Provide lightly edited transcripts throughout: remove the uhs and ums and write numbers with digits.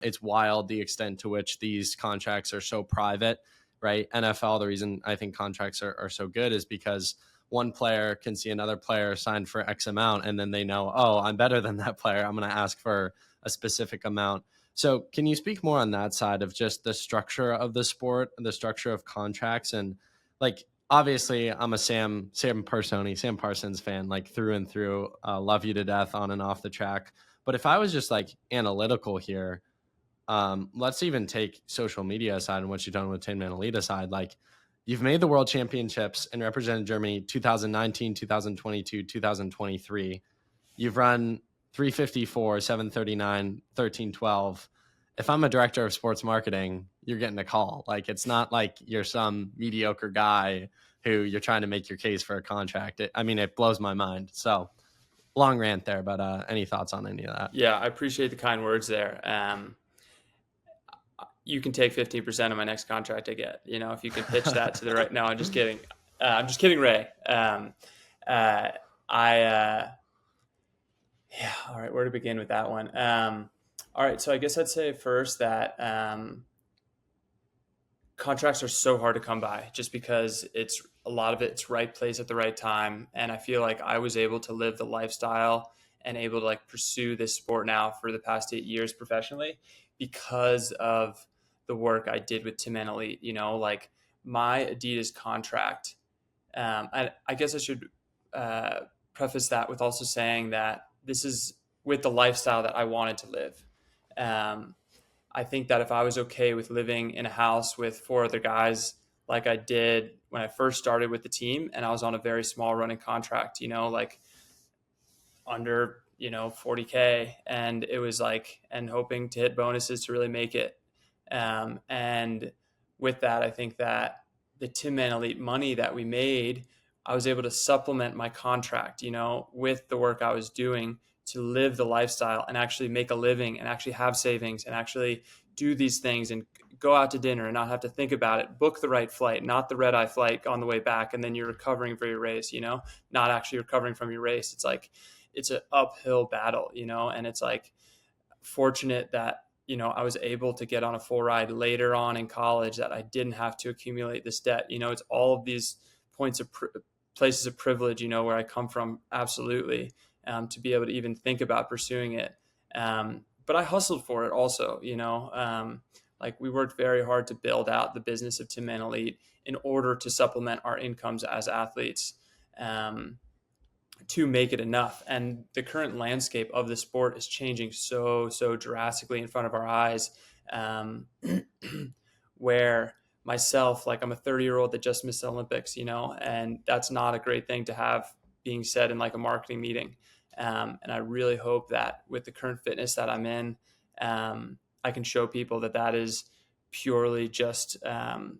it's wild the extent to which these contracts are so private, right? NFL, the reason I think contracts are so good is because one player can see another player signed for X amount, and then they know, oh, I'm better than that player. I'm going to ask for a specific amount. So can you speak more on that side of just the structure of the sport, the structure of contracts? And like, obviously I'm a Sam Parsons fan, like through and through, love you to death on and off the track. But if I was just like analytical here, let's even take social media aside and what you've done with Tin Man Elite aside. Like, you've made the world championships and represented Germany 2019, 2022, 2023. You've run 354, 739, 1312. If I'm a director of sports marketing, you're getting a call. Like, it's not like you're some mediocre guy who you're trying to make your case for a contract. It blows my mind. So long rant there, but any thoughts on any of that? Yeah, I appreciate the kind words there. You can take 15% of my next contract I get, if you can pitch that to the right. No, I'm just kidding. I'm just kidding, Ray. Yeah. All right. Where to begin with that one? All right. So I guess I'd say first that contracts are so hard to come by just because a lot of it's right place at the right time. And I feel like I was able to live the lifestyle and able to like pursue this sport now for the past 8 years professionally because of the work I did with Tin Man Elite. Like my Adidas contract. I guess I should preface that with also saying that this is with the lifestyle that I wanted to live. I think that if I was okay with living in a house with 4 other guys like I did when I first started with the team, and I was on a very small running contract, like under, 40K, and it was like, and hoping to hit bonuses to really make it. And with that, I think that the Tin Man Elite money that we made, I was able to supplement my contract, with the work I was doing to live the lifestyle and actually make a living and actually have savings and actually do these things and go out to dinner and not have to think about it, book the right flight, not the red eye flight on the way back. And then you're recovering for your race, not actually recovering from your race. It's like, it's an uphill battle, and it's like fortunate that, I was able to get on a full ride later on in college that I didn't have to accumulate this debt. It's all of these points of places of privilege, where I come from. Absolutely. To be able to even think about pursuing it. But I hustled for it also, like we worked very hard to build out the business of Tin Man Elite in order to supplement our incomes as athletes, to make it enough. And the current landscape of the sport is changing so drastically in front of our eyes, where myself, like I'm a 30-year-old that just missed the Olympics, and that's not a great thing to have being said in like a marketing meeting. And I really hope that with the current fitness that I'm in, I can show people that is purely just a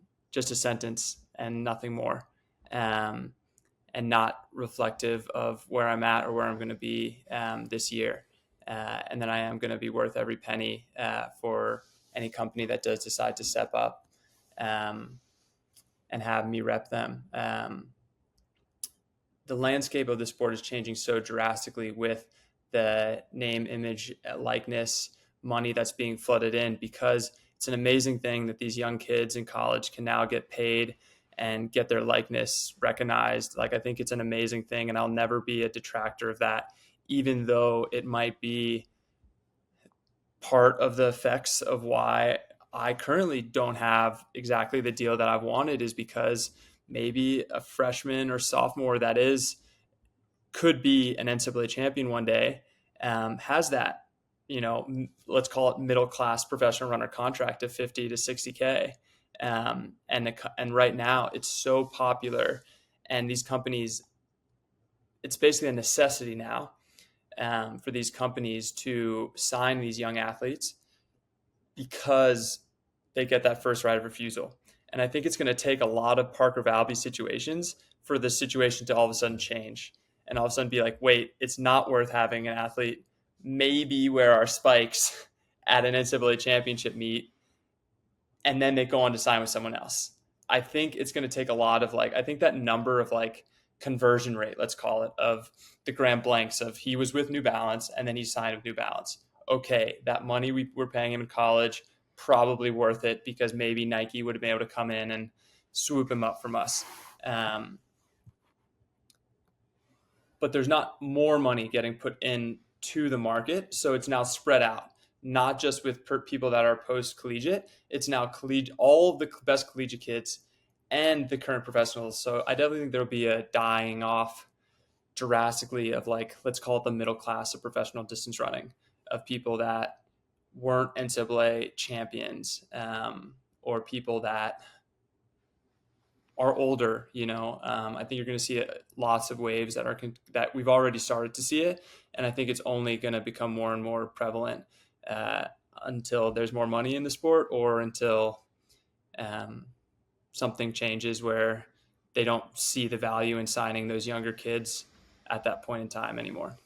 sentence and nothing more, and not reflective of where I'm at or where I'm going to be this year. And then I am going to be worth every penny for any company that does decide to step up and have me rep them. The landscape of the sport is changing so drastically with the name, image, likeness, money that's being flooded in, because it's an amazing thing that these young kids in college can now get paid and get their likeness recognized. Like, I think it's an amazing thing, and I'll never be a detractor of that, even though it might be part of the effects of why I currently don't have exactly the deal that I've wanted, is because maybe a freshman or sophomore that could be an NCAA champion one day, has that, let's call it middle-class professional runner contract of 50 to 60K. And right now it's so popular, and these companies, it's basically a necessity now for these companies to sign these young athletes because they get that first right of refusal. And I think it's going to take a lot of Parker Valby situations for this situation to all of a sudden change and all of a sudden be like, wait, it's not worth having an athlete maybe wear our spikes at an NCAA championship meet, and then they go on to sign with someone else. I think it's going to take a lot of I think that number of conversion rate, let's call it, of the Graham Blanks of he was with New Balance and then he signed with New Balance. okay, that money we were paying him in college, probably worth it, because maybe Nike would have been able to come in and swoop him up from us. Um, but there's not more money getting put into the market. So it's now spread out, not just with people that are post collegiate. It's now all of the best collegiate kids and the current professionals. So I definitely think there'll be a dying off drastically of, like, let's call it the middle class of professional distance running, of people that weren't NCAA champions, or people that are older. I think you're going to see lots of waves that we've already started to see it, and I think it's only going to become more and more prevalent uh, until there's more money in the sport, or until um, something changes where they don't see the value in signing those younger kids at that point in time anymore.